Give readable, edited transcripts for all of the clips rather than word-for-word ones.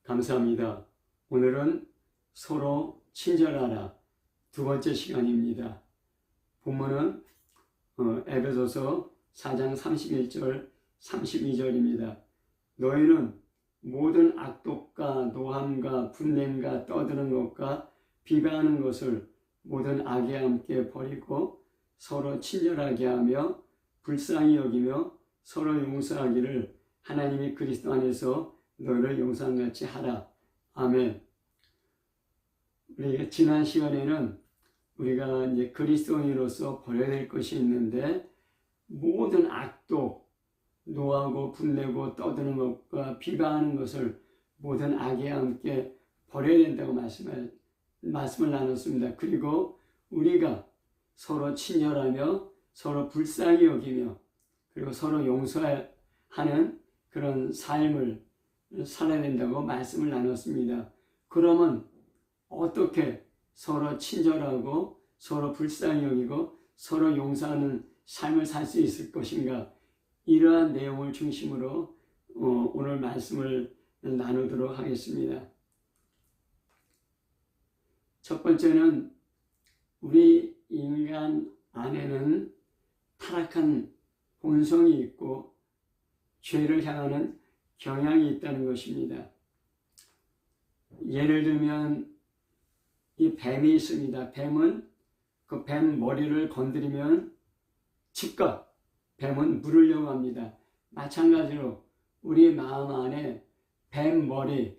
감사합니다. 오늘은 서로 친절하라 두 번째 시간입니다. 본문은 에베소서 4장 31절 32절입니다. 너희는 모든 악독과 노함과 분냄과 떠드는 것과 비방하는 것을 모든 악에 함께 버리고 서로 친절하게 하며 불쌍히 여기며 서로 용서하기를 하나님이 그리스도 안에서 너희를 용서함같이 하라. 아멘. 우리 지난 시간에는 우리가 이제 그리스도인으로서 버려야 될 것이 있는데 모든 악독, 노하고 분내고 떠드는 것과 비방하는 것을 모든 악에 함께 버려야 된다고 말씀을 나눴습니다. 그리고 우리가 서로 친절하며 서로 불쌍히 여기며 그리고 서로 용서하는 그런 삶을 살아야 된다고 말씀을 나눴습니다. 그러면 어떻게 서로 친절하고 서로 불쌍히 여기고 서로 용서하는 삶을 살 수 있을 것인가? 이러한 내용을 중심으로 오늘 말씀을 나누도록 하겠습니다. 첫 번째는 우리 인간 안에는 타락한 본성이 있고 죄를 향하는 경향이 있다는 것입니다. 예를 들면 이 뱀이 있습니다. 뱀은 그 뱀 머리를 건드리면 즉각 뱀은 물으려고 합니다. 마찬가지로 우리 마음 안에 뱀 머리,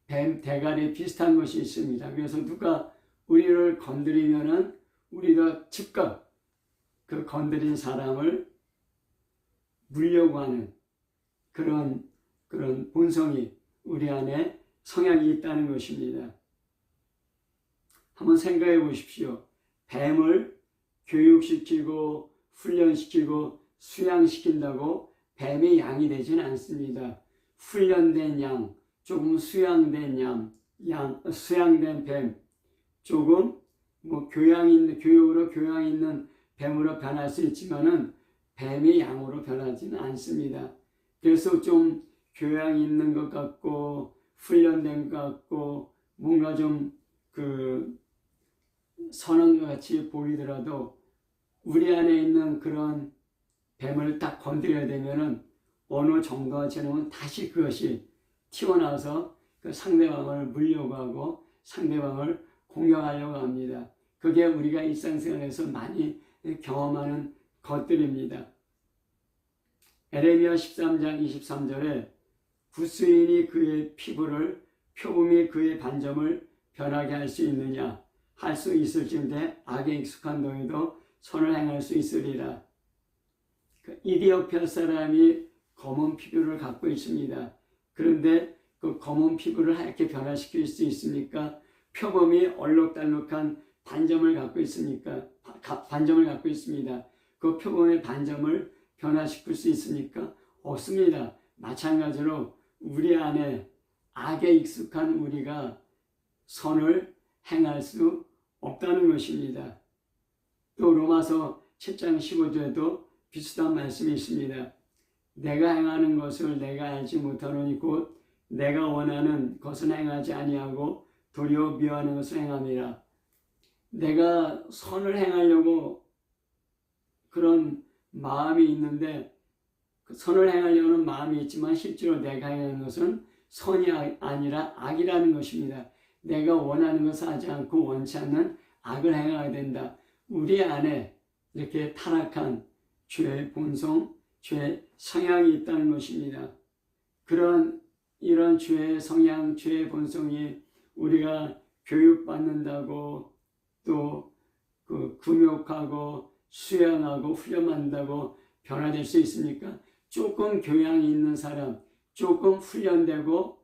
뱀 대가리 비슷한 것이 있습니다. 그래서 누가 우리를 건드리면은 우리가 즉각 그 건드린 사람을 물려고 하는 그런 본성이 우리 안에 성향이 있다는 것입니다. 한번 생각해 보십시오. 뱀을 교육시키고 훈련시키고 수양시킨다고 뱀이 양이 되지는 않습니다. 훈련된 양, 조금 수양된 뱀, 조금 교육으로 교양 있는 뱀으로 변할 수 있지만은 뱀이 양으로 변하지는 않습니다. 그래서 좀 교양 있는 것 같고 훈련된 것 같고 뭔가 좀 선한 것 같이 보이더라도 우리 안에 있는 그런 뱀을 딱 건드려야 되면은 어느 정도가 지나면 다시 그것이 튀어나와서 그 상대방을 물려고 하고 상대방을 공격하려고 합니다. 그게 우리가 일상생활에서 많이 경험하는 것들입니다. 에레미야 13장 23절에 구스인이 그의 피부를 표범이 그의 반점을 변하게 할 수 있느냐? 할 수 있을진데 악에 익숙한 너희도 선을 행할 수 있으리라. 이디오피아 사람이 검은 피부를 갖고 있습니다. 그런데 그 검은 피부를 하얗게 변화시킬 수 있습니까? 표범이 얼룩달룩한 반점을 갖고 있습니까? 반점을 갖고 있습니다. 그 표범의 반점을 변화시킬 수 있습니까? 없습니다. 마찬가지로 우리 안에 악에 익숙한 우리가 선을 행할 수 없다는 것입니다. 또 로마서 7장 15절에도 비슷한 말씀이 있습니다. 내가 행하는 것을 내가 알지 못하노니 곧 내가 원하는 것은 행하지 아니하고 도리어 미워하는 것을 행함이라. 내가 선을 행하려고 그런 마음이 있는데 그 선을 행하려는 마음이 있지만 실제로 내가 행하는 것은 선이 아니라 악이라는 것입니다. 내가 원하는 것을 하지 않고 원치 않는 악을 행하게 된다. 우리 안에 이렇게 타락한 죄의 본성, 죄의 성향이 있다는 것입니다. 이런 죄의 성향, 죄의 본성이 우리가 교육받는다고 또 금욕하고 수양하고 훈련한다고 변화될 수 있습니까? 조금 교양이 있는 사람, 조금 훈련되고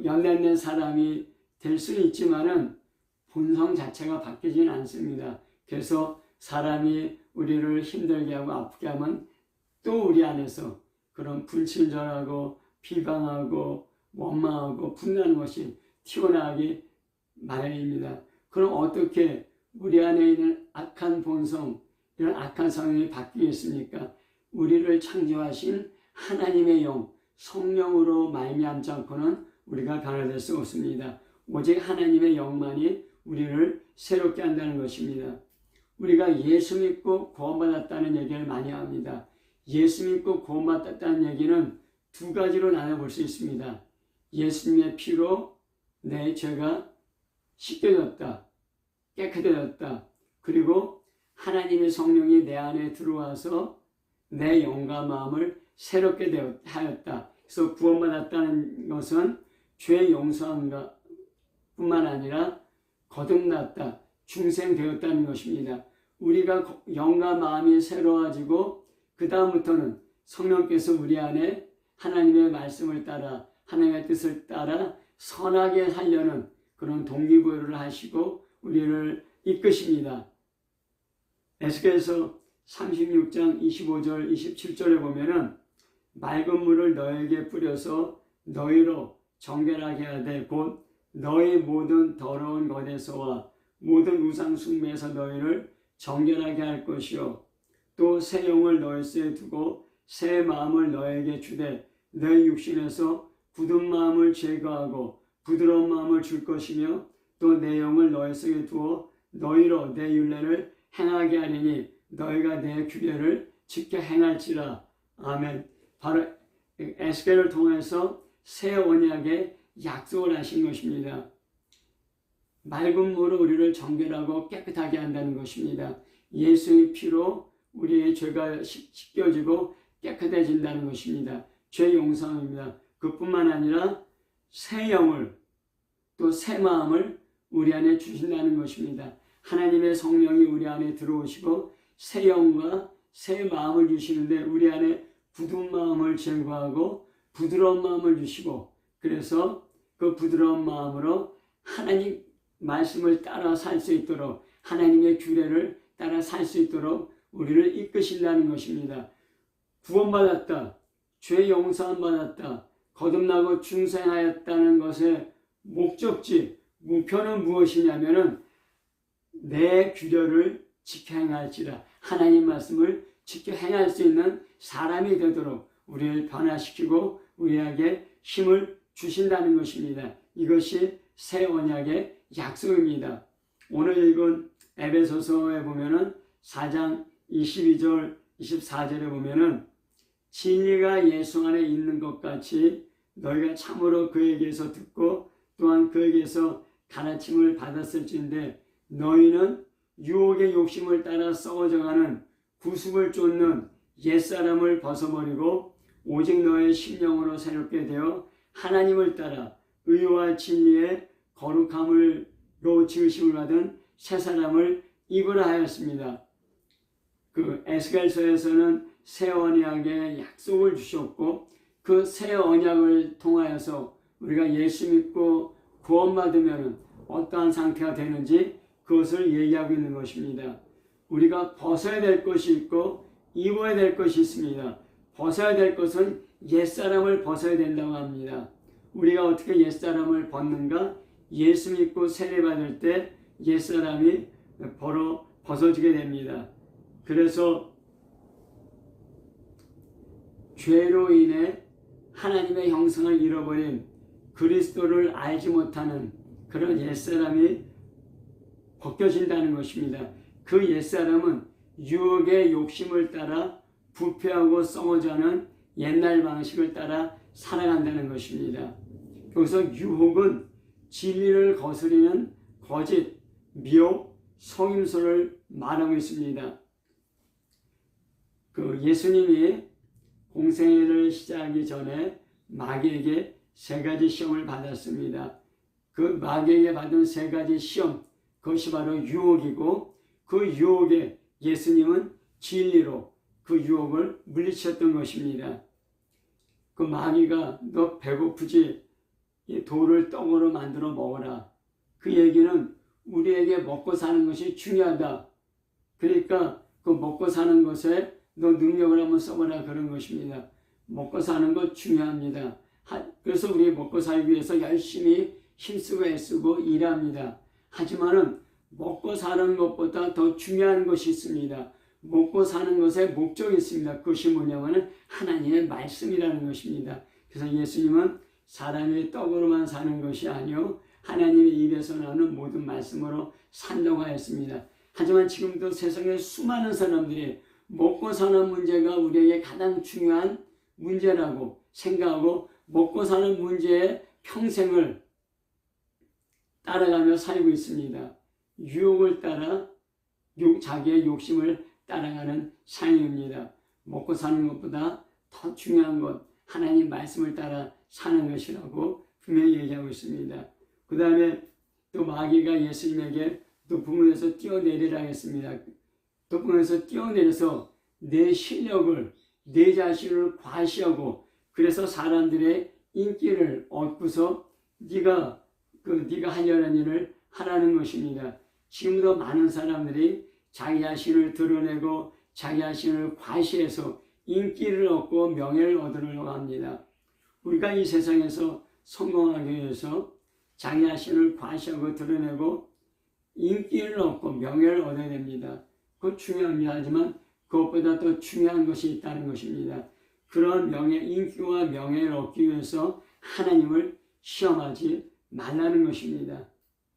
연단된 사람이 될 수는 있지만은 본성 자체가 바뀌지는 않습니다. 그래서 사람이 우리를 힘들게 하고 아프게 하면 또 우리 안에서 그런 불친절하고 비방하고 원망하고 분노하는 것이 튀어나가기 마련입니다. 그럼 어떻게 우리 안에 있는 악한 본성, 이런 악한 성향이 바뀌겠습니까? 우리를 창조하신 하나님의 영, 성령으로 말미암지 않고는 우리가 변화될 수 없습니다. 오직 하나님의 영만이 우리를 새롭게 한다는 것입니다. 우리가 예수 믿고 구원받았다는 얘기를 많이 합니다. 예수 믿고 구원받았다는 얘기는 두 가지로 나눠볼 수 있습니다. 예수님의 피로 내 죄가 씻겨졌다, 깨끗해졌다. 그리고 하나님의 성령이 내 안에 들어와서 내 영과 마음을 새롭게 하였다. 그래서 구원받았다는 것은 죄 용서함과 뿐만 아니라 거듭났다, 중생되었다는 것입니다. 우리가 영과 마음이 새로워지고 그 다음부터는 성령께서 우리 안에 하나님의 말씀을 따라 하나님의 뜻을 따라 선하게 하려는 그런 동기부여를 하시고 우리를 이끄십니다. 에스겔서 36장 25절 27절에 보면은 맑은 물을 너에게 뿌려서 너희로 정결하게 하되 곧 너희 모든 더러운 것에서와 모든 우상 숭배에서 너희를 정결하게 할 것이요 또 새 영을 너희에게 두고 새 마음을 너에게 주되 너희 육신에서 굳은 마음을 제거하고 부드러운 마음을 줄 것이며 또 내 영을 너희 속에 두어 너희로 내 율례를 행하게 하리니 너희가 내 규례를 지켜 행할지라. 아멘. 바로 에스겔을 통해서 새 언약의 약속을 하신 것입니다. 맑은 물로 우리를 정결하고 깨끗하게 한다는 것입니다. 예수의 피로 우리의 죄가 씻겨지고 깨끗해진다는 것입니다. 죄 용서입니다. 그뿐만 아니라 새 영을 또 새 마음을 우리 안에 주신다는 것입니다. 하나님의 성령이 우리 안에 들어오시고 새 영과 새 마음을 주시는데 우리 안에 굳은 마음을 제거하고 부드러운 마음을 주시고 그래서 그 부드러운 마음으로 하나님 말씀을 따라 살 수 있도록 하나님의 규례를 따라 살 수 있도록 우리를 이끄신다는 것입니다. 구원받았다, 죄 용서함 받았다, 거듭나고 중생하였다는 것의 목적지, 목표는 무엇이냐면은 내 규례를 지켜 행할지라 하나님 말씀을 지켜 행할 수 있는 사람이 되도록 우리를 변화시키고 우리에게 힘을 주신다는 것입니다. 이것이 새 언약의 약속입니다. 오늘 읽은 에베소서에 보면은 4장 22절 24절에 보면은 진리가 예수 안에 있는 것 같이 너희가 참으로 그에게서 듣고 또한 그에게서 가르침을 받았을진데 너희는 유혹의 욕심을 따라 썩어져가는 구습을 쫓는 옛사람을 벗어버리고 오직 너의 심령으로 새롭게 되어 하나님을 따라 의와 진리의 거룩함으로 지으심을 받은 새 사람을 입으라 하였습니다. 그 에스겔서에서는 새 언약의 약속을 주셨고 그 새 언약을 통하여서 우리가 예수 믿고 구원받으면 어떠한 상태가 되는지 그것을 얘기하고 있는 것입니다. 우리가 벗어야 될 것이 있고 입어야 될 것이 있습니다. 벗어야 될 것은 옛사람을 벗어야 된다고 합니다. 우리가 어떻게 옛사람을 벗는가? 예수 믿고 세례받을 때 옛사람이 벗어지게 됩니다. 그래서 죄로 인해 하나님의 형상을 잃어버린 그리스도를 알지 못하는 그런 옛사람이 벗겨진다는 것입니다. 그 옛사람은 유혹의 욕심을 따라 부패하고 썩어져가는 옛날 방식을 따라 살아간다는 것입니다. 여기서 유혹은 진리를 거스리는 거짓, 미혹, 속임수를 말하고 있습니다. 그 예수님이 공생애를 시작하기 전에 마귀에게 세 가지 시험을 받았습니다. 그 마귀에게 받은 세 가지 시험, 그것이 바로 유혹이고 그 유혹에 예수님은 진리로 그 유혹을 물리쳤던 것입니다. 그 마귀가 너 배고프지? 이 돌을 떡으로 만들어 먹어라. 그 얘기는 우리에게 먹고 사는 것이 중요하다. 그러니까 그 먹고 사는 것에 너 능력을 한번 써보라 그런 것입니다. 먹고 사는 것 중요합니다. 그래서 우리 먹고 살기 위해서 열심히 힘쓰고 애쓰고 일합니다. 하지만은 먹고 사는 것보다 더 중요한 것이 있습니다. 먹고 사는 것에 목적이 있습니다. 그것이 뭐냐면 하나님의 말씀이라는 것입니다. 그래서 예수님은 사람이 떡으로만 사는 것이 아니요 하나님의 입에서 나오는 모든 말씀으로 산다고 하였습니다. 하지만 지금도 세상에 수많은 사람들이 먹고 사는 문제가 우리에게 가장 중요한 문제라고 생각하고 먹고 사는 문제에 평생을 따라가며 살고 있습니다. 유혹을 따라 자기의 욕심을 따라가는 삶입니다. 먹고 사는 것보다 더 중요한 것 하나님 말씀을 따라 사는 것이라고 분명히 얘기하고 있습니다. 그 다음에 또 마귀가 예수님에게 높은 곳에서 뛰어내리라 했습니다. 높은 곳에서 뛰어내려서 내 실력을 내 자신을 과시하고 그래서 사람들의 인기를 얻고서 네가 하려는 일을 하라는 것입니다. 지금도 많은 사람들이 자기 자신을 드러내고 자기 자신을 과시해서 인기를 얻고 명예를 얻으려고 합니다. 우리가 이 세상에서 성공하기 위해서 자기 자신을 과시하고 드러내고 인기를 얻고 명예를 얻어야 됩니다. 그것 중요합니다. 하지만 그것보다 더 중요한 것이 있다는 것입니다. 그런 인기와 명예를 얻기 위해서 하나님을 시험하지 말라는 것입니다.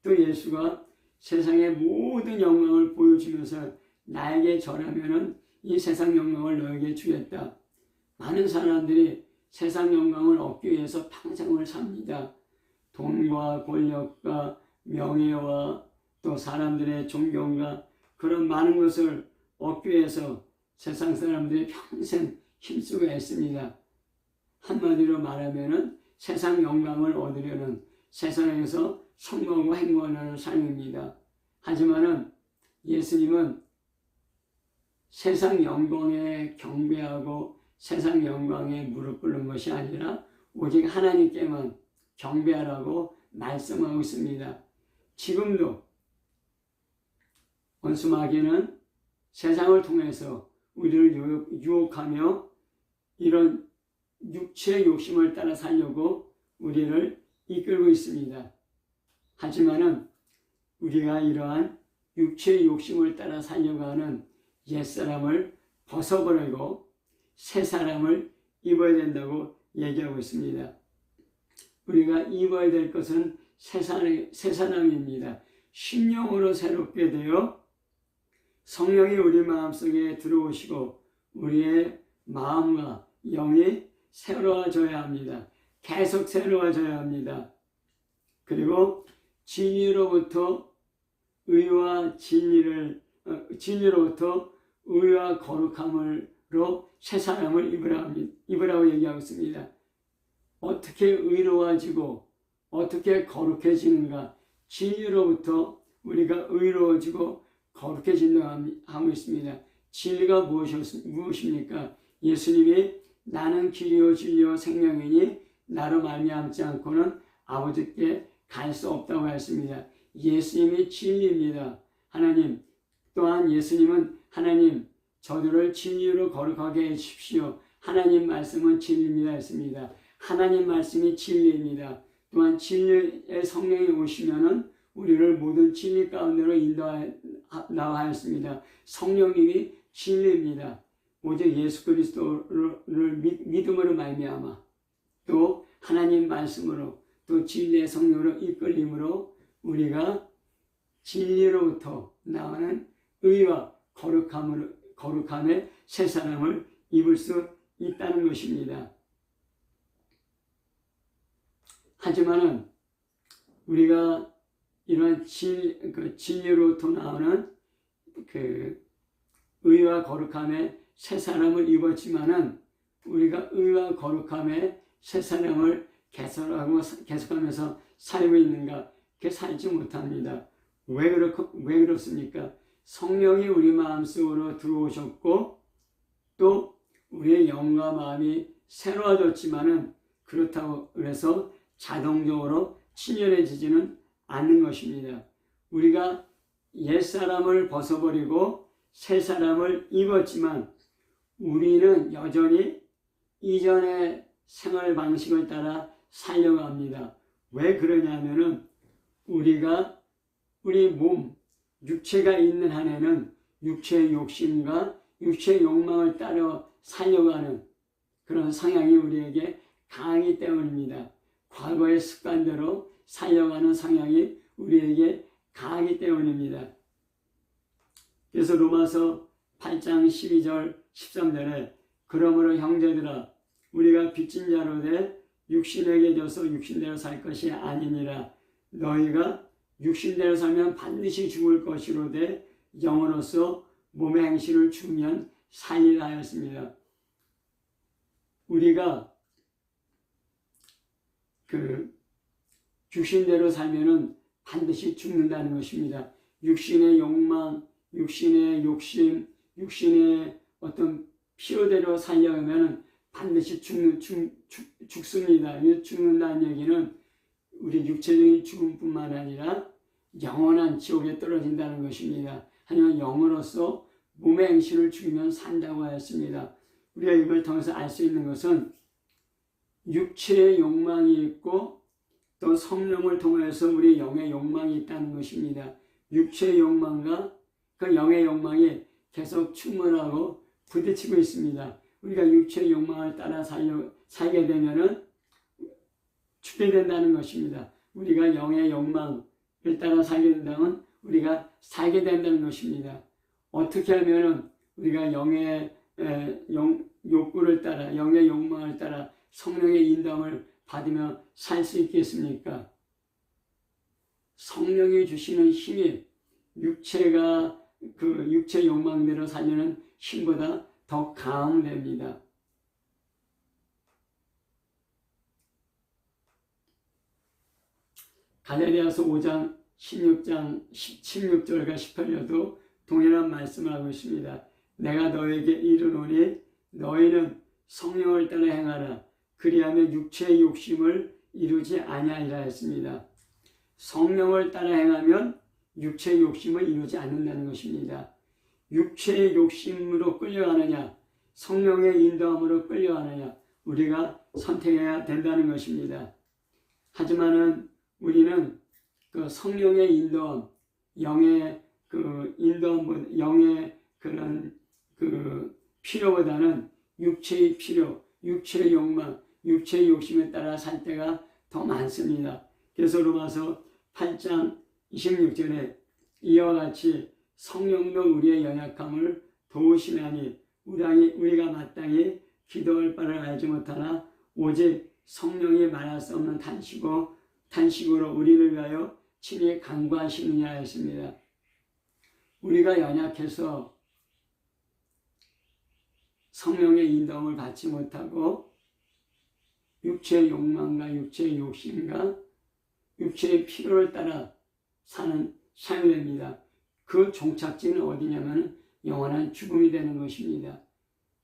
또 예수가 세상의 모든 영광을 보여주면서 나에게 절하면은 이 세상 영광을 너에게 주겠다. 많은 사람들이 세상 영광을 얻기 위해서 평생을 삽니다. 돈과 권력과 명예와 또 사람들의 존경과 그런 많은 것을 얻기 위해서 세상 사람들이 평생 힘쓰고 애씁니다. 한마디로 말하면은 세상 영광을 얻으려는 세상에서 성공하고 행복하는 삶입니다. 하지만은 예수님은 세상 영광에 경배하고 세상 영광에 무릎 꿇는 것이 아니라 오직 하나님께만 경배하라고 말씀하고 있습니다. 지금도 원수 마귀는 세상을 통해서 우리를 유혹하며 이런 육체의 욕심을 따라 살려고 우리를 이끌고 있습니다. 하지만은 우리가 이러한 육체의 욕심을 따라 살려고 하는 옛사람을 벗어버리고 새 사람을 입어야 된다고 얘기하고 있습니다. 우리가 입어야 될 것은 새 사람입니다. 심령으로 새롭게 되어 성령이 우리 마음속에 들어오시고 우리의 마음과 영이 새로워져야 합니다. 계속 새로워져야 합니다. 그리고 진리로부터 의와 진리로부터 의와 거룩함으로 새 사람을 입으라고 얘기하고 있습니다. 어떻게 의로워지고 어떻게 거룩해지는가? 진리로부터 우리가 의로워지고 거룩해진다고 하고 있습니다. 진리가 무엇입니까? 예수님이 나는 길이요 진리요 생명이니 나로 말미암지 않고는 아버지께 갈 수 없다고 했습니다. 예수님이 진리입니다. 하나님 또한 예수님은 하나님 저들을 진리로 거룩하게 해주십시오. 하나님 말씀은 진리입니다 했습니다. 하나님 말씀이 진리입니다. 또한 진리의 성령이 오시면은 우리를 모든 진리 가운데로 인도하라 하였습니다. 성령님이 진리입니다. 오직 예수 그리스도를 믿음으로 말미암아 또 하나님 말씀으로 또 진리의 성령으로 이끌림으로 우리가 진리로부터 나오는 의와 거룩함의 새 사람을 입을 수 있다는 것입니다. 하지만은 우리가 이러한 진리로부터 나오는 의와 거룩함의 새 사람을 입었지만은 우리가 의와 거룩함의 새 사람을 계속하면서 살고 있는가? 그렇게 살지 못합니다. 왜 그렇습니까? 성령이 우리 마음속으로 들어오셨고 또 우리의 영과 마음이 새로워졌지만은 그렇다고 해서 자동적으로 친절해지지는 않는 것입니다. 우리가 옛사람을 벗어버리고 새 사람을 입었지만 우리는 여전히 이전의 생활 방식을 따라 살려고 합니다. 왜 그러냐면은 우리 몸, 육체가 있는 한에는 육체의 욕심과 육체의 욕망을 따라 살려고 하는 그런 성향이 우리에게 강하기 때문입니다. 과거의 습관대로 살려가는 성향이 우리에게 강하기 때문입니다. 그래서 로마서 8장 12절 13절에 그러므로 형제들아 우리가 빚진 자로 돼 육신에게 져서 육신대로 살 것이 아니니라. 너희가 육신대로 살면 반드시 죽을 것이로되 영으로서 몸의 행실을 죽으면 살리라 하였습니다. 우리가 육신대로 살면은 반드시 죽는다는 것입니다. 육신의 욕망, 육신의 욕심, 육신의 어떤 필요대로 살려면 반드시 죽습니다. 죽는다는 얘기는 우리 육체적인 죽음뿐만 아니라 영원한 지옥에 떨어진다는 것입니다. 하지만 영으로서 몸의 행실을 죽이면 산다고 하였습니다. 우리가 이걸 통해서 알 수 있는 것은 육체의 욕망이 있고 또 성령을 통해서 우리 영의 욕망이 있다는 것입니다. 육체의 욕망과 그 영의 욕망이 계속 충돌하고 부딪히고 있습니다. 우리가 육체의 욕망을 따라 살게 되면은 죽게 된다는 것입니다. 우리가 영의 욕망을 따라 살게 된다면 우리가 살게 된다는 것입니다. 어떻게 하면은 우리가 영의 욕구를 따라 영의 욕망을 따라 성령의 인도함을 받으며 살 수 있겠습니까? 성령이 주시는 힘이 육체가 육체 욕망대로 살려는 힘보다 더 강합니다. 갈라디아서 5장 16절과 18절도 동일한 말씀을 하고 있습니다. 내가 너에게 이르노니 너희는 성령을 따라 행하라. 그리하면 육체의 욕심을 이루지 아니하리라 했습니다. 성령을 따라 행하면 육체의 욕심을 이루지 않는다는 것입니다. 육체의 욕심으로 끌려가느냐 성령의 인도함으로 끌려가느냐 우리가 선택해야 된다는 것입니다. 하지만은 우리는 그 성령의 인도함, 영의 인도함, 영의 그런 필요보다는 육체의 필요, 육체의 욕망, 육체의 욕심에 따라 살 때가 더 많습니다. 그래서 로마서 8장 26절에 이와 같이 성령도 우리의 연약함을 도우시나니 우리가 마땅히 기도할 바를 알지 못하나 오직 성령이 말할 수 없는 탄식으로 우리를 위하여 친히 간구하시느냐 했습니다. 우리가 연약해서 성령의 인도함을 받지 못하고 육체의 욕망과 육체의 욕심과 육체의 필요를 따라 사는 삶이 됩니다. 그 종착지는 어디냐면 영원한 죽음이 되는 것입니다.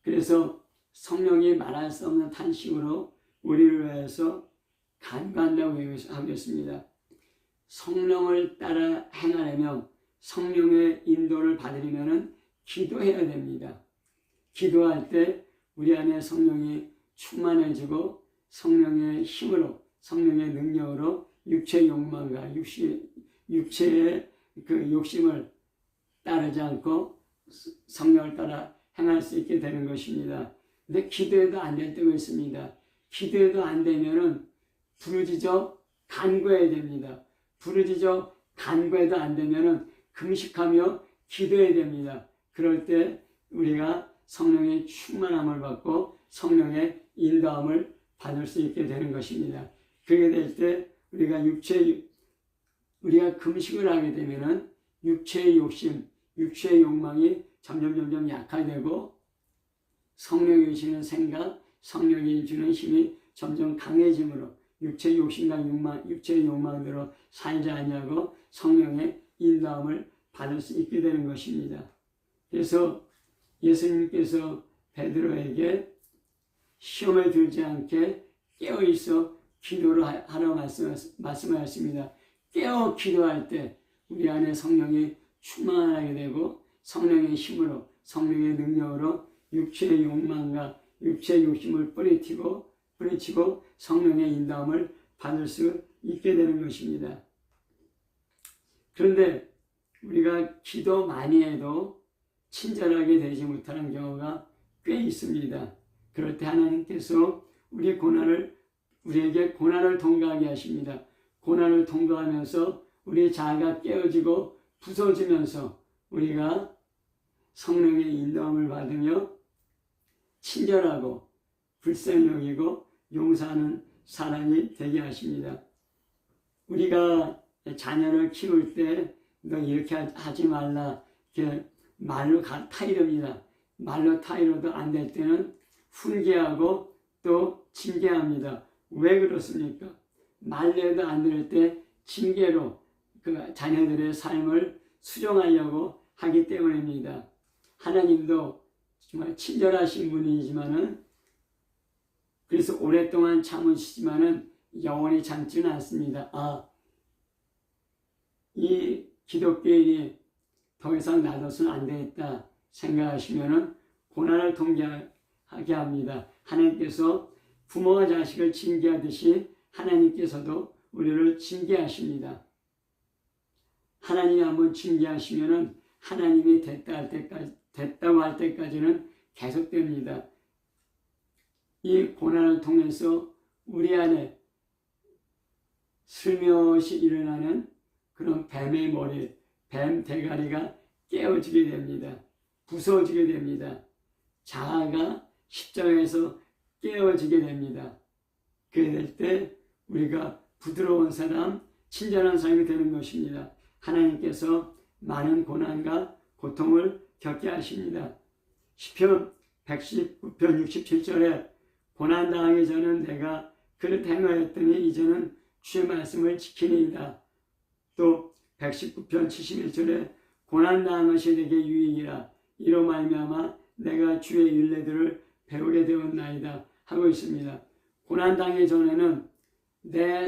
그래서 성령이 말할 수 없는 탄식으로 우리를 위해서 간구한다고 하겠습니다. 성령을 따라 행하려면 성령의 인도를 받으려면 기도해야 됩니다. 기도할 때 우리 안에 성령이 충만해지고 성령의 힘으로 성령의 능력으로 육체의 욕망과 육체의 그 욕심을 따르지 않고 성령을 따라 행할 수 있게 되는 것입니다. 근데 기도해도 안 될 때가 있습니다. 기도해도 안 되면은 부르짖어 간구해야 됩니다. 부르짖어 간구해도 안 되면은 금식하며 기도해야 됩니다. 그럴 때 우리가 성령의 충만함을 받고 성령의 인도함을 받을 수 있게 되는 것입니다. 그렇게 될 때 우리가 금식을 하게 되면은 육체의 욕심, 육체의 욕망이 점점 약화되고 성령이 주시는 생각, 성령이 주는 힘이 점점 강해지므로 육체의 욕심과 육체의 욕망대로 살지 아니하고 성령의 인도함을 받을 수 있게 되는 것입니다. 그래서 예수님께서 베드로에게 시험에 들지 않게 깨어있어 기도를 하라고 말씀하셨습니다. 깨어 기도할 때 우리 안에 성령이 충만하게 되고 성령의 힘으로 성령의 능력으로 육체의 욕망과 육체의 욕심을 뿌리치고 성령의 인도함을 받을 수 있게 되는 것입니다. 그런데 우리가 기도 많이 해도 친절하게 되지 못하는 경우가 꽤 있습니다. 그럴 때 하나님께서 우리의 고난을 우리에게 고난을 통과하게 하십니다. 고난을 통과하면서 우리의 자아가 깨어지고 부서지면서 우리가 성령의 인도함을 받으며 친절하고 불쌍히 여기고 용서하는 사람이 되게 하십니다. 우리가 자녀를 키울 때 너 이렇게 하지 말라 이렇게 말로 타이릅니다. 말로 타이러도 안 될 때는 훈계하고 또 징계합니다. 왜 그렇습니까? 말로 해도 안 될 때 징계로 그 자녀들의 삶을 수정하려고 하기 때문입니다. 하나님도 정말 친절하신 분이지만은 그래서 오랫동안 참으시지만은 영원히 참지는 않습니다. 이 기독교인이 더 이상 놔둬서는 안 되겠다 생각하시면은 고난을 통과하게 합니다. 하나님께서 부모가 자식을 징계하듯이 하나님께서도 우리를 징계하십니다. 하나님이 한번 징계하시면은 하나님이 됐다고 할 때까지는 계속됩니다. 이 고난을 통해서 우리 안에 슬며시 일어나는 그런 뱀의 머리, 뱀 대가리가 깨어지게 됩니다. 부서지게 됩니다. 자아가 십자가에서 깨어지게 됩니다. 그래 될 때 우리가 부드러운 사람, 친절한 사람이 되는 것입니다. 하나님께서 많은 고난과 고통을 겪게 하십니다. 시편 119편 67절에 고난당하기 전은 내가 그를 행하였더니 이제는 주의 말씀을 지키니이다. 또 119편 71절에 고난당한 것이 내게 유익이라 이로 말미암아 내가 주의 율례들을 배우게 되었나이다 하고 있습니다. 고난당하기 전에는 내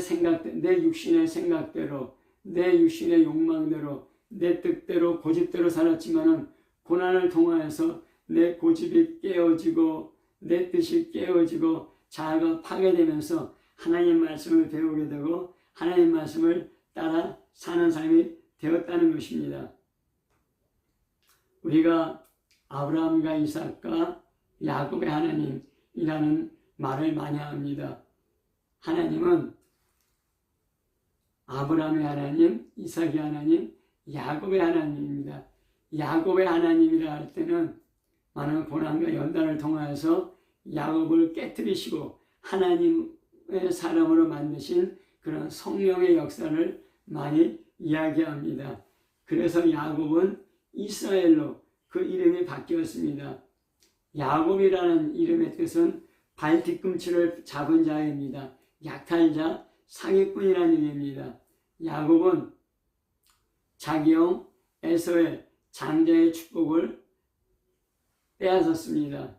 육신의 생각대로 내 육신의 욕망대로 내 뜻대로 고집대로 살았지만은 고난을 통하여서 내 고집이 깨어지고 내 뜻이 깨어지고 자아가 파괴되면서 하나님 말씀을 배우게 되고 하나님 말씀을 따라 사는 삶이 되었다는 것입니다. 우리가 아브라함과 이삭과 야곱의 하나님이라는 말을 많이 합니다. 하나님은 아브라함의 하나님, 이삭의 하나님, 야곱의 하나님입니다. 야곱의 하나님이라 할 때는 많은 고난과 연단을 통하여서 야곱을 깨뜨리시고 하나님의 사람으로 만드신 그런 성령의 역사를 많이 이야기합니다. 그래서 야곱은 이스라엘로 그 이름이 바뀌었습니다. 야곱이라는 이름의 뜻은 발 뒤꿈치를 잡은 자입니다. 약탈자, 사기꾼이라는 의미입니다. 야곱은 자기 형 에서의 장자의 축복을 빼앗았습니다.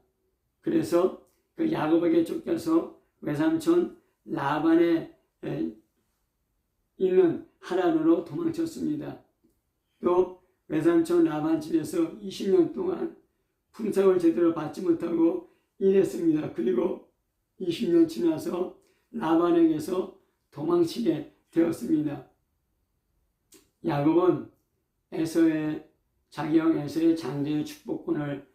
그래서 그 야곱에게 쫓겨서 외삼촌 라반에 있는 하란으로 도망쳤습니다. 또 외삼촌 라반 집에서 20년 동안 품삯을 제대로 받지 못하고 일했습니다. 그리고 20년 지나서 라반에게서 도망치게 되었습니다. 야곱은 자기 형 에서의 장자의 축복권을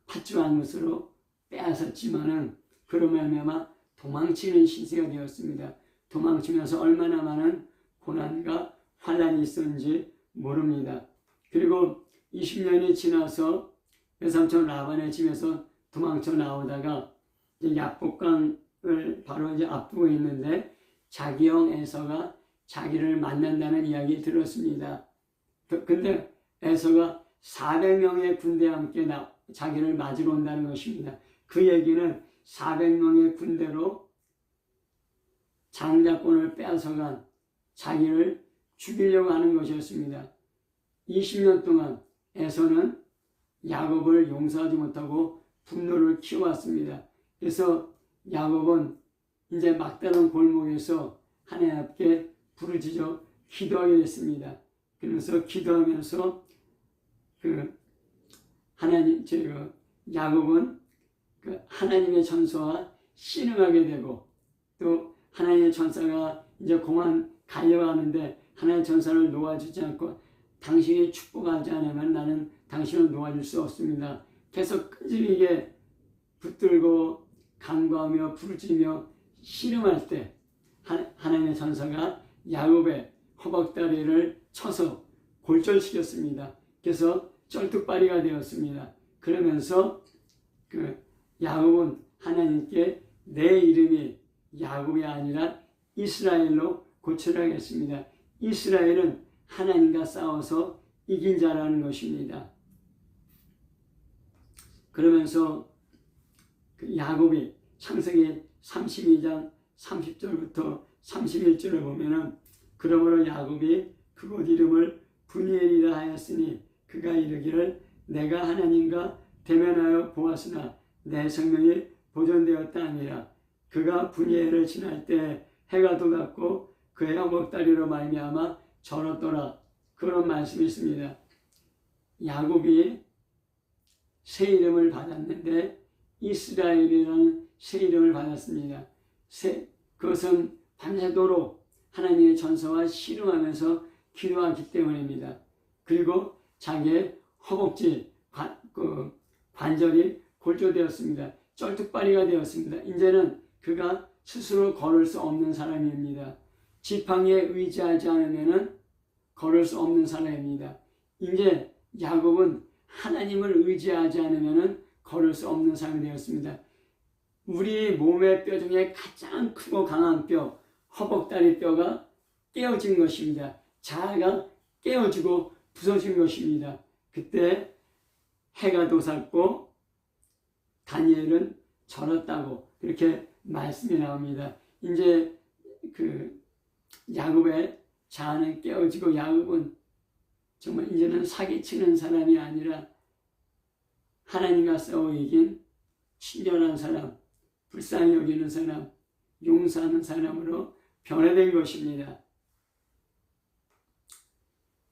받지 않은 것으로 빼앗았지만은 그로 말미암아 도망치는 신세가 되었습니다. 도망치면서 얼마나 많은 고난과 환난이 있었는지 모릅니다. 그리고 20년이 지나서 외삼촌 라반의 집에서 도망쳐 나오다가 이제 야복강을 바로 이제 앞두고 있는데 자기 형 에서가 자기를 만난다는 이야기 들었습니다. 근데 에서가 400명의 군대와 함께 자기를 맞으러 온다는 것입니다. 그 얘기는 400명의 군대로 장자권을 빼앗아간 자기를 죽이려고 하는 것이었습니다. 20년 동안 에서는 야곱을 용서하지 못하고 분노를 키워왔습니다. 그래서 야곱은 이제 막다른 골목에서 하나님 앞에 부르짖어 기도하게 됐습니다. 그래서 기도하면서 야곱은 하나님의 천사와 씨름하게 되고 또 하나님의 천사가 이제 공안 가려고 하는데 하나님의 천사를 놓아주지 않고 당신이 축복하지 않으면 나는 당신을 놓아줄 수 없습니다. 계속 끈질기게 붙들고 간구하며 부르짖으며 씨름할 때 하나님의 전사가 야곱의 허벅다리를 쳐서 골절시켰습니다. 그래서 쩔뚝발이가 되었습니다. 그러면서 야곱은 하나님께 내 이름이 야곱이 아니라 이스라엘로 고쳐라 했습니다. 이스라엘은 하나님과 싸워서 이긴 자라는 것입니다. 그러면서 야곱이 창세기 32장 30절부터 31절을 보면은 그러므로 야곱이 그곳 이름을 브니엘이라 하였으니 그가 이르기를 내가 하나님과 대면하여 보았으나 내 생명이 보존되었다 하니라. 그가 브니엘을 지날 때 해가 돋았고 그의 허벅다리로 말미암아 절었더라. 그런 말씀이 있습니다. 야곱이 새 이름을 받았는데 이스라엘이라는 새 이름을 받았습니다. 그것은 밤새도록 하나님의 전사와 씨름하면서 기도하기 때문입니다. 그리고 자기의 허벅지 관절이 골조되었습니다. 쩔뚝발이가 되었습니다. 이제는 그가 스스로 걸을 수 없는 사람입니다. 지팡이에 의지하지 않으면 걸을 수 없는 사람입니다. 이제 야곱은 하나님을 의지하지 않으면 걸을 수 없는 사람이 되었습니다. 우리 몸의 뼈 중에 가장 크고 강한 뼈, 허벅다리 뼈가 깨어진 것입니다. 자아가 깨어지고 부서진 것입니다. 그때 해가 돋았고 다니엘은 절었다고 그렇게 말씀이 나옵니다. 이제 야곱의 자아는 깨어지고 야곱은 정말 이제는 사기치는 사람이 아니라 하나님과 싸워 이긴 친절한 사람, 불쌍히 여기는 사람, 용서하는 사람으로 변화된 것입니다.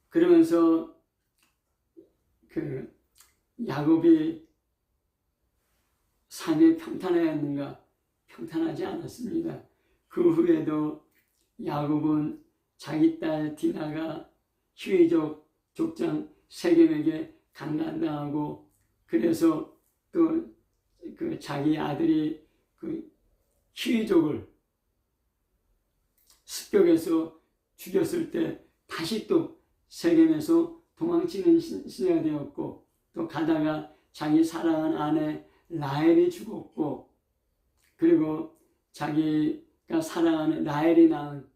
그러면서 야곱이 삶이 평탄하였는가? 평탄하지 않았습니다. 그 후에도 야곱은 자기 딸 디나가 히위족 족장 세겜에게 강간당하고 그래서 또 자기 아들이 히위족을 습격해서 죽였을 때 다시 또 세겜에서 도망치는 시대가 되었고 또 가다가 자기 사랑하는 아내 라헬이 죽었고 그리고 자기가 사랑하는 라헬이 낳은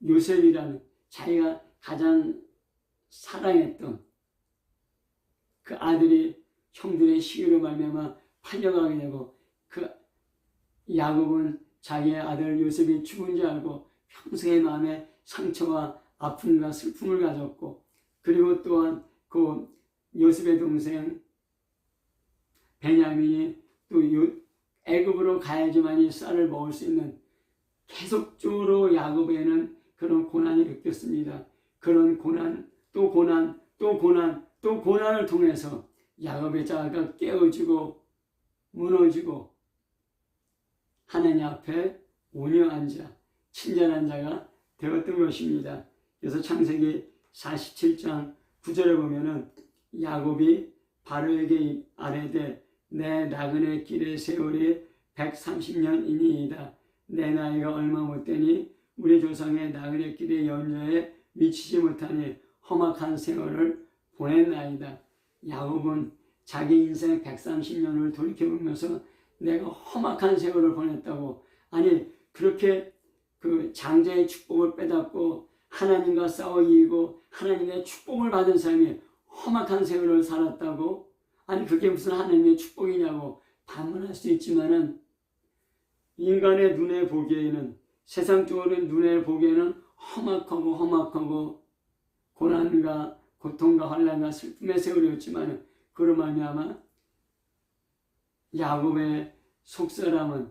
요셉이라는 자기가 가장 사랑했던 그 아들이 형들의 시기로 말미암아 팔려가게 되고 야곱은 자기의 아들 요셉이 죽은 줄 알고 평생의 마음에 상처와 아픔과 슬픔을 가졌고 그리고 또한 그 요셉의 동생 베냐민이 또 애굽으로 가야지만이 쌀을 먹을 수 있는 계속적으로 야곱에는 그런 고난이 느꼈습니다. 그런 고난, 또 고난, 또 고난, 또 고난을 통해서 야곱의 자아가 깨어지고 무너지고 하나님 앞에 온유한 자, 친절한 자가 되었던 것입니다. 그래서 창세기 47장 9절에 보면은 야곱이 바로에게 아뢰되 내 나그네 길의 세월이 130년이니이다. 내 나이가 얼마 못되니 우리 조상의 나그네 길의 연료에 미치지 못하니 험악한 세월을 보냈나이다. 야곱은 자기 인생 130년을 돌이켜보면서 내가 험악한 세월을 보냈다고 아니 그렇게 장자의 축복을 빼닫고 하나님과 싸워 이기고 하나님의 축복을 받은 사람이 험악한 세월을 살았다고 아니 그게 무슨 하나님의 축복이냐고 반문할 수 있지만은 인간의 눈에 보기에는 세상적으로 눈에 보기에는 험악하고 고난과 고통과 환난과 슬픔의 세월이었지만 그로 말미암아 야곱의 속사람은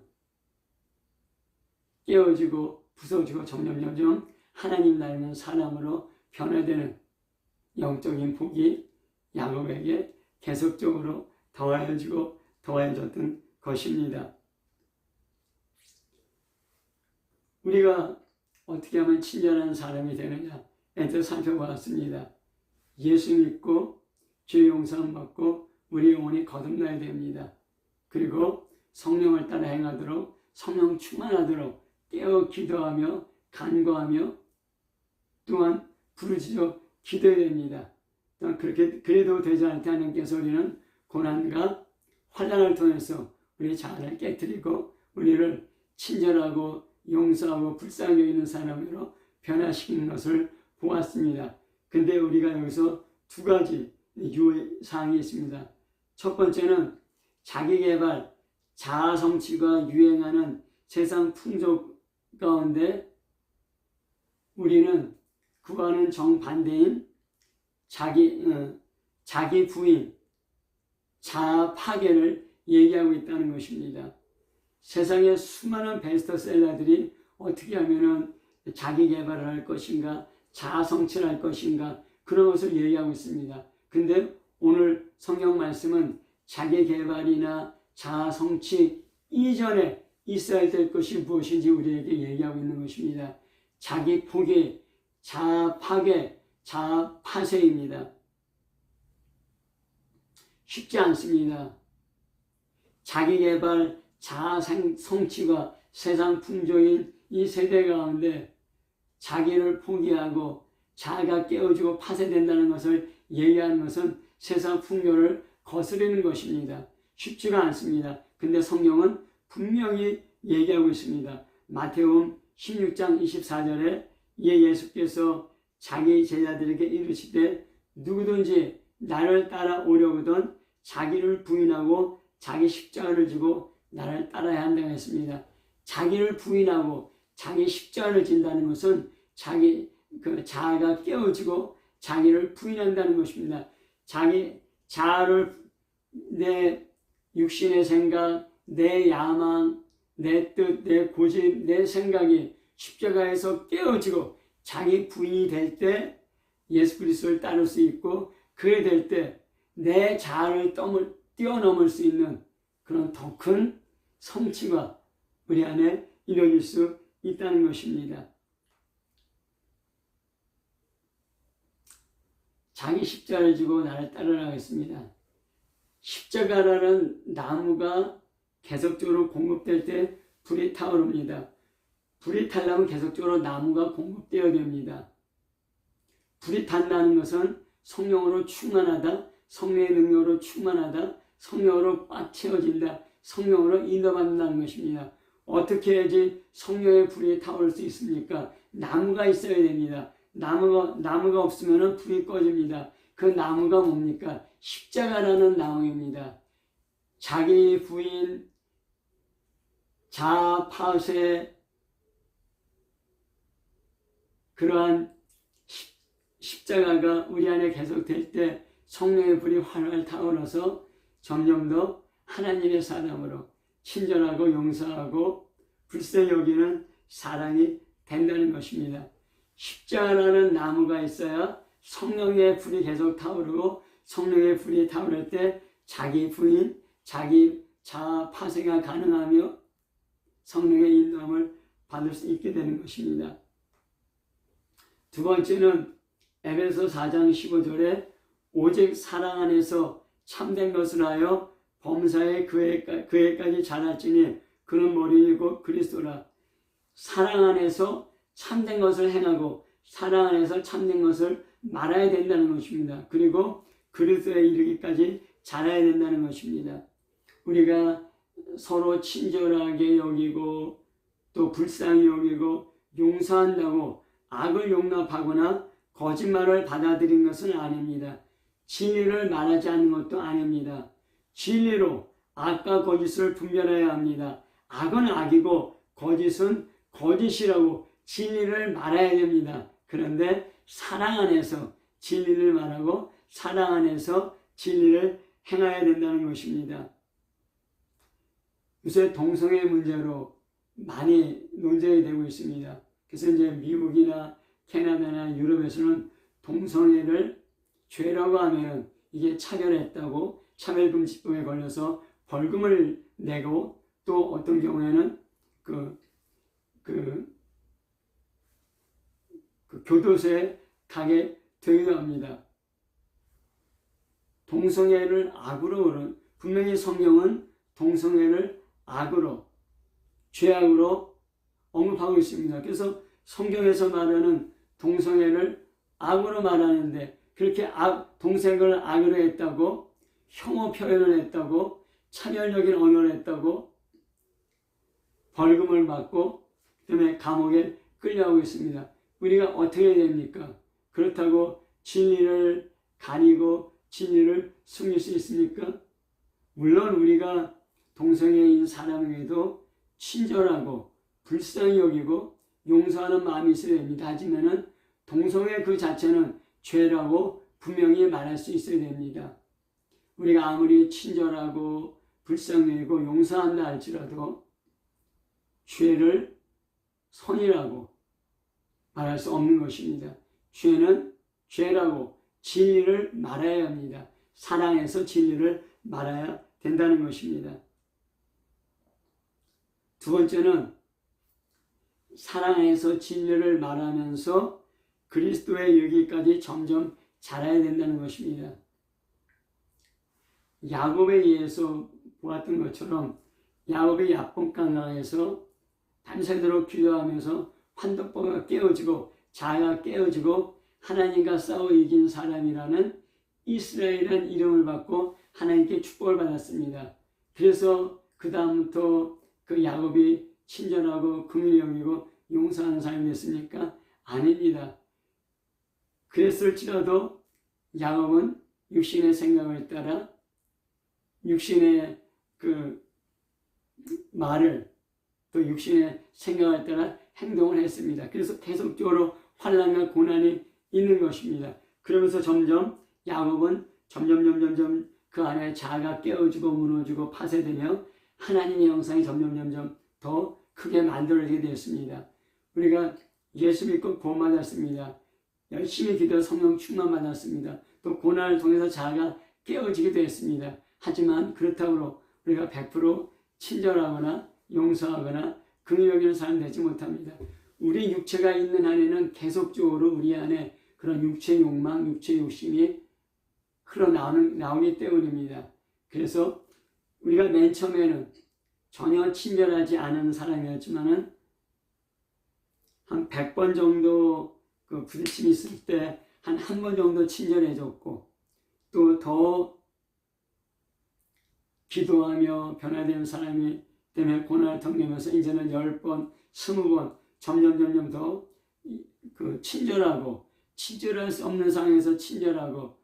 깨어지고 부서지고 점점 하나님 닮은 사람으로 변화되는 영적인 복이 야곱에게 계속적으로 더해졌던 것입니다. 우리가 어떻게 하면 친절한 사람이 되느냐에 살펴보았습니다. 예수 믿고 죄 용서함 받고 우리 영혼이 거듭나야 됩니다. 그리고 성령을 따라 행하도록 성령 충만하도록 깨어 기도하며 간구하며 또한 부르짖어 기도해야 됩니다. 또한 그래도 되지 않을 때 하나님께서 우리는 고난과 환난을 통해서 우리 자아를 깨뜨리고 우리를 친절하고 용서하고 불쌍히 여기는 사람으로 변화시키는 것을 보았습니다. 근데 우리가 여기서 두 가지 유의사항이 있습니다. 첫 번째는 자기개발, 자아성취가 유행하는 세상 풍속 가운데 우리는 그와는 정반대인 자기 부인, 자아 파괴를 얘기하고 있다는 것입니다. 세상에 수많은 베스트셀러들이 어떻게 하면은 자기 개발을 할 것인가, 자아 성취를 할 것인가 그런 것을 얘기하고 있습니다. 근데 오늘 성경 말씀은 자기 개발이나 자아 성취 이전에 있어야 될 것이 무엇인지 우리에게 얘기하고 있는 것입니다. 자기 포기, 자아 파괴, 자아 파쇄입니다. 쉽지 않습니다. 자기 개발, 자아 성취가 세상 풍조인 이 세대 가운데 자기를 포기하고 자아가 깨어지고 파쇄된다는 것을 얘기하는 것은 세상 풍요를 거스르는 것입니다. 쉽지가 않습니다. 근데 성경은 분명히 얘기하고 있습니다. 마태복음 16장 24절에 예수께서 자기 제자들에게 이르시되 누구든지 나를 따라오려거든 자기를 부인하고 자기 십자가를 지고 나를 따라야 한다고 했습니다. 자기를 부인하고 자기 십자가를 진다는 것은 자기 자아가 깨어지고 자기를 부인한다는 것입니다. 자기 자아를 내 육신의 생각, 내 야망, 내 뜻, 내 고집, 내 생각이 십자가에서 깨어지고 자기 부인이 될 때 예수 그리스도를 따를 수 있고 그래 될 때 내 자아를 뛰어넘을 수 있는 그런 더 큰 성취가 우리 안에 이루어질 수 있다는 것입니다. 자기 십자가를 지고 나를 따르라 했습니다. 십자가라는 나무가 계속적으로 공급될 때 불이 타오릅니다. 불이 타려면 계속적으로 나무가 공급되어야 됩니다. 불이 탄다는 것은 성령으로 충만하다, 성령의 능력으로 충만하다, 성령으로 꽉 채워진다, 성령으로 인도받는다는 것입니다. 어떻게 해야지 성령의 불이 타오를 수 있습니까? 나무가 있어야 됩니다. 나무가 없으면 불이 꺼집니다. 그 나무가 뭡니까? 십자가라는 나무입니다. 자기 부인, 자아 파쇄, 그러한 십자가가 우리 안에 계속될 때 성령의 불이 활활 타오르서 점점 더 하나님의 사람으로 친절하고 용서하고 불쌍히 여기는 사랑이 된다는 것입니다. 십자가라는 나무가 있어야 성령의 불이 계속 타오르고 성령의 불이 타오를 때 자기 부인, 자기 자아 파쇄가 가능하며 성령의 인도함을 받을 수 있게 되는 것입니다. 두 번째는 에베소 4장 15절에 오직 사랑 안에서 참된 것을 하여 범사에 그에까지 자랄지니 그는 머리이고 그리스도라. 사랑 안에서 참된 것을 행하고 사랑 안에서 참된 것을 말아야 된다는 것입니다. 그리고 그리스도에 이르기까지 자라야 된다는 것입니다. 우리가 서로 친절하게 여기고 또 불쌍히 여기고 용서한다고 악을 용납하거나 거짓말을 받아들인 것은 아닙니다. 진리를 말하지 않는 것도 아닙니다. 진리로 악과 거짓을 분별해야 합니다. 악은 악이고 거짓은 거짓이라고 진리를 말해야 됩니다. 그런데 사랑 안에서 진리를 말하고 사랑 안에서 진리를 행해야 된다는 것입니다. 요새 동성애 문제로 많이 논쟁이 되고 있습니다. 그래서 이제 미국이나 캐나다나 유럽에서는 동성애를 죄라고 하면 이게 차별했다고 차별금지법에 걸려서 벌금을 내고 또 어떤 경우에는 그 교도소에 가게 되기도 합니다. 동성애를 악으로 분명히 성경은 동성애를 악으로 죄악으로 언급하고 있습니다. 그래서 성경에서 말하는 동성애를 악으로 말하는데 그렇게 동성애를 악으로 했다고 혐오 표현을 했다고 차별적인 언어를 했다고 벌금을 받고 그다음에 감옥에 끌려가고 있습니다. 우리가 어떻게 해야 됩니까? 그렇다고 진리를 가리고 진리를 숨길 수 있습니까? 물론 우리가 동성애인 사람에게도 친절하고 불쌍히 여기고 용서하는 마음이 있어야 됩니다. 하지만은 동성애 그 자체는 죄라고 분명히 말할 수 있어야 됩니다. 우리가 아무리 친절하고 불쌍히 여기고 용서한다 할지라도 죄를 선이라고 말할 수 없는 것입니다. 죄는 죄라고 진리를 말해야 합니다. 사랑해서 진리를 말해야 된다는 것입니다. 두 번째는 사랑해서 진리를 말하면서 그리스도의 이르기까지 점점 자라야 된다는 것입니다. 야곱에 의해서 보았던 것처럼 야곱이 야복강강에서 밤새도록 기도하면서 환덕보가 깨어지고 자아가 깨어지고 하나님과 싸워 이긴 사람이라는 이스라엘이라는 이름을 받고 하나님께 축복을 받았습니다. 그래서 그 다음부터 그 야곱이 친절하고 긍휼히 여기고 용서하는 사람이 됐습니까? 아닙니다. 그랬을지라도 야곱은 육신의 생각을 따라 육신의 그 말을 또 육신의 생각을 따라 행동을 했습니다. 그래서 계속적으로 환난과 고난이 있는 것입니다. 그러면서 점점 야곱은 점점 그 안에 자아가 깨어지고 무너지고 파쇄되며 하나님의 형상이 점점 더 크게 만들어지게 되었습니다. 우리가 예수 믿고 구원받았습니다. 열심히 기도 성령 충만 받았습니다. 또 고난을 통해서 자아가 깨어지게 되었습니다. 하지만 그렇다고 우리가 100% 친절하거나 용서하거나 긍휼히 여기는 사람 되지 못합니다. 우리 육체가 있는 한에는 계속적으로 우리 안에 그런 육체 욕망, 육체 욕심이 흘러나오기 때문입니다. 그래서 우리가 맨 처음에는 전혀 친절하지 않은 사람이었지만은 한 100번 정도 그 부딪힘이 있을 때 한 번 정도 친절해졌고 또 더 기도하며 변화되는 사람이 때문에 고난을 겪으면서 이제는 10번, 20번 점점 더 그 친절할 수 없는 상황에서 친절하고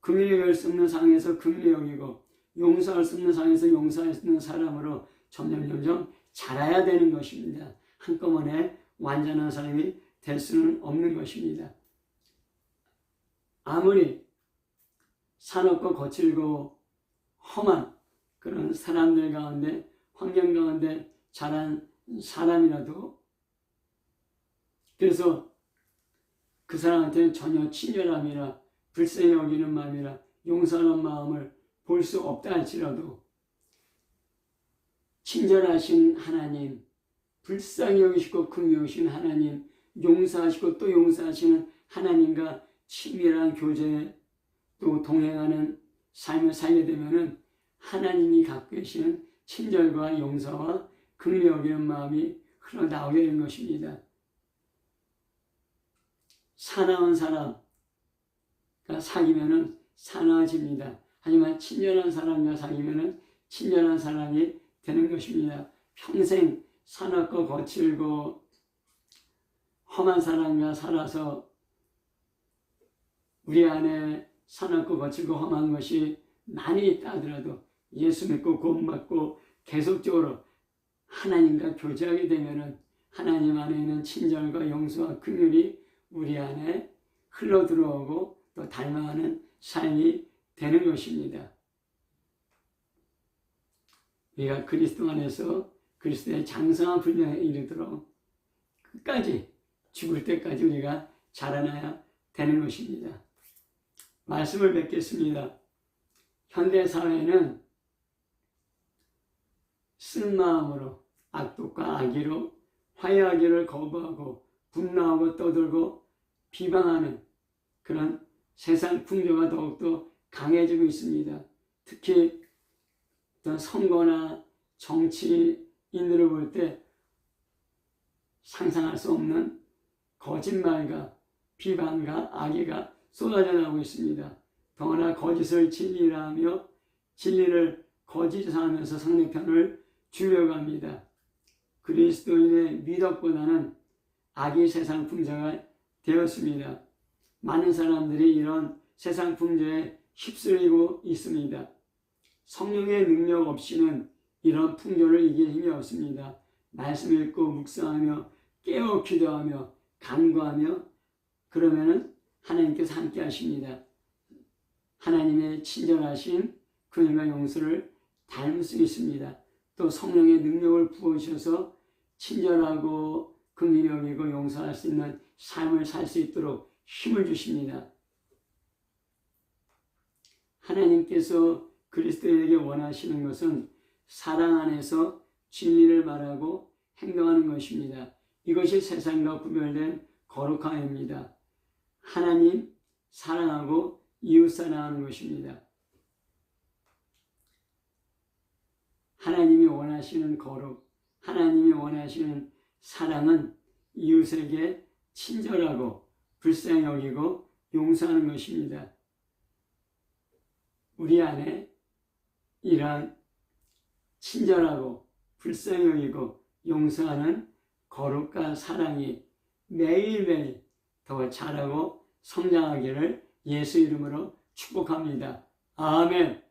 긍휼히 여길 수 없는 상황에서 긍휼히 여기고 용서할 수 없는 상황에서 용서할 수 있는 사람으로 점점 자라야 되는 것입니다. 한꺼번에 완전한 사람이 될 수는 없는 것입니다. 아무리 산업고 거칠고 험한 그런 사람들 가운데 환경 가운데 자란 사람이라도 그래서 그 사람한테는 전혀 친절함이나 불쌍히 여기는 마음이나 용서하는 마음을 볼 수 없다 할지라도 친절하신 하나님, 불쌍히 여기시고 긍휼히 여기신 하나님, 용서하시고 또 용서하시는 하나님과 친밀한 교제 또 동행하는 삶을 살게 되면은 하나님이 갖고 계시는 친절과 용서와 긍휼히 여기는 마음이 흘러나오게 되는 것입니다. 사나운 사람과 사귀면은 사나워집니다. 하지만 친절한 사람과 사귀면은 친절한 사람이 되는 것입니다. 평생 사납고 거칠고 험한 사람과 살아서 우리 안에 사납고 거칠고 험한 것이 많이 있다 하더라도 예수 믿고 구원받고 계속적으로 하나님과 교제하게 되면은 하나님 안에 있는 친절과 용서와 긍휼이 우리 안에 흘러 들어오고 또 닮아가는 삶이 되는 것입니다. 우리가 그리스도 안에서 그리스도의 장성한 분량에 이르도록 끝까지 죽을 때까지 우리가 자라나야 되는 것입니다. 말씀을 맺겠습니다. 현대사회는 쓴 마음으로 악독과 악의로 화해하기를 거부하고 분노하고 떠들고 비방하는 그런 세상 풍조가 더욱더 강해지고 있습니다. 특히 어떤 선거나 정치인들을 볼 때 상상할 수 없는 거짓말과 비방과 악의가 쏟아져 나오고 있습니다. 더구나 거짓을 진리라 하며 진리를 거짓으로 하면서 상대편을 주려고 합니다. 그리스도인의 미덕보다는 악이 세상 풍자가 되었습니다. 많은 사람들이 이런 세상 풍조에 휩쓸리고 있습니다. 성령의 능력 없이는 이런 풍조를 이길 힘이 없습니다. 말씀 읽고 묵상하며 깨어 기도하며 간구하며 그러면은 하나님께서 함께 하십니다. 하나님의 친절하신 긍휼과 용서를 닮을 수 있습니다. 또 성령의 능력을 부어주셔서 친절하고 긍휼히 여기고 용서할 수 있는 삶을 살 수 있도록 힘을 주십니다. 하나님께서 그리스도인에게 원하시는 것은 사랑 안에서 진리를 말하고 행동하는 것입니다. 이것이 세상과 구별된 거룩함입니다. 하나님 사랑하고 이웃 사랑하는 것입니다. 하나님이 원하시는 거룩, 하나님이 원하시는 사랑은 이웃에게 친절하고 불쌍히 여기고 용서하는 것입니다. 우리 안에 이러한 친절하고 불쌍히 여기고 용서하는 거룩과 사랑이 매일매일 더 자라고 성장하기를 예수 이름으로 축복합니다. 아멘.